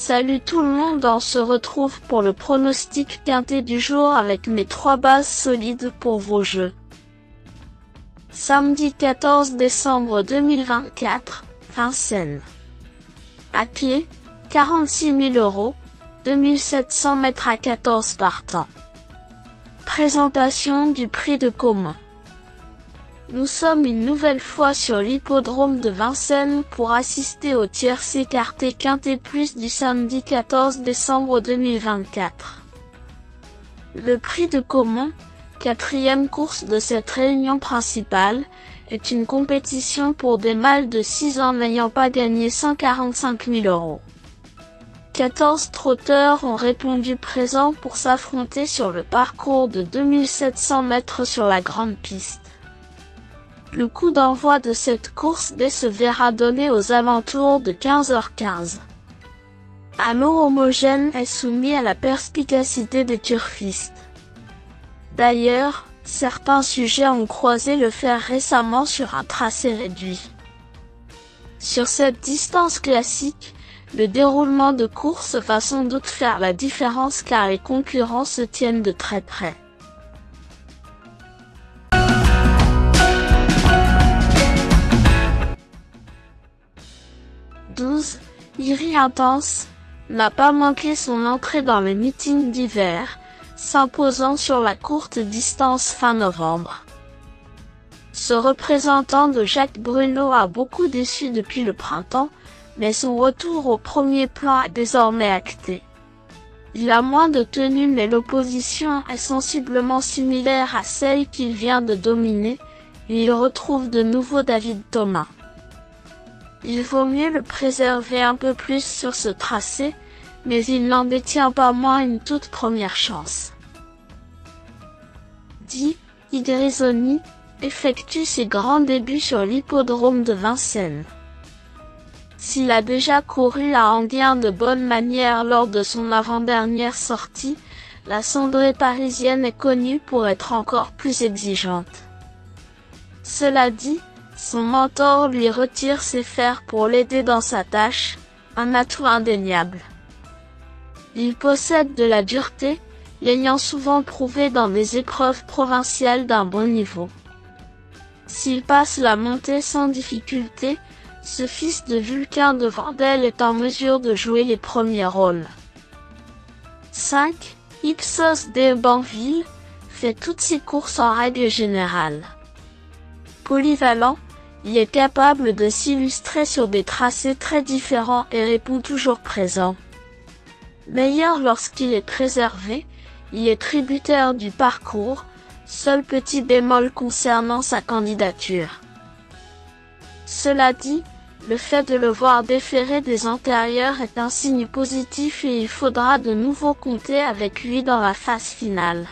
Salut tout le monde, on se retrouve pour le pronostic quintet du jour avec mes 3 bases solides pour vos jeux. Samedi 14 décembre 2024, Vincennes. À pied, 46 000 €, 2700 mètres à 14 partants. Présentation du prix de commun. Nous sommes une nouvelle fois sur l'hippodrome de Vincennes pour assister au tiercé écarté quintet plus du samedi 14 décembre 2024. Le prix de commun, 4e course de cette réunion principale, est une compétition pour des mâles de 6 ans n'ayant pas gagné 145 000 €. 14 trotteurs ont répondu présents pour s'affronter sur le parcours de 2700 mètres sur la grande piste. Le coup d'envoi de cette course se verra donné aux alentours de 15h15. Un lot homogène est soumis à la perspicacité des turfistes. D'ailleurs, certains sujets ont croisé le fer récemment sur un tracé réduit. Sur cette distance classique, le déroulement de course va sans doute faire la différence car les concurrents se tiennent de très près. Iri Intense n'a pas manqué son entrée dans les meetings d'hiver, s'imposant sur la courte distance fin novembre. Ce représentant de Jacques Bruno a beaucoup déçu depuis le printemps, mais son retour au premier plan est désormais acté. Il a moins de tenue mais l'opposition est sensiblement similaire à celle qu'il vient de dominer, et il retrouve de nouveau David Thomas. Il vaut mieux le préserver un peu plus sur ce tracé, mais il n'en détient pas moins une toute première chance. Idrisoni effectue ses grands débuts sur l'hippodrome de Vincennes. S'il a déjà couru à Enghien de bonne manière lors de son avant-dernière sortie, la cendrée parisienne est connue pour être encore plus exigeante. Cela dit, son mentor lui retire ses fers pour l'aider dans sa tâche, un atout indéniable. Il possède de la dureté, l'ayant souvent prouvé dans des épreuves provinciales d'un bon niveau. S'il passe la montée sans difficulté, ce fils de Vulcain de Vendel est en mesure de jouer les premiers rôles. Ipsos de Banville fait toutes ses courses en règle générale. Polyvalent, il est capable de s'illustrer sur des tracés très différents et répond toujours présent. Meilleur lorsqu'il est préservé, il est tributaire du parcours, seul petit bémol concernant sa candidature. Cela dit, le fait de le voir déférer des antérieurs est un signe positif et il faudra de nouveau compter avec lui dans la phase finale.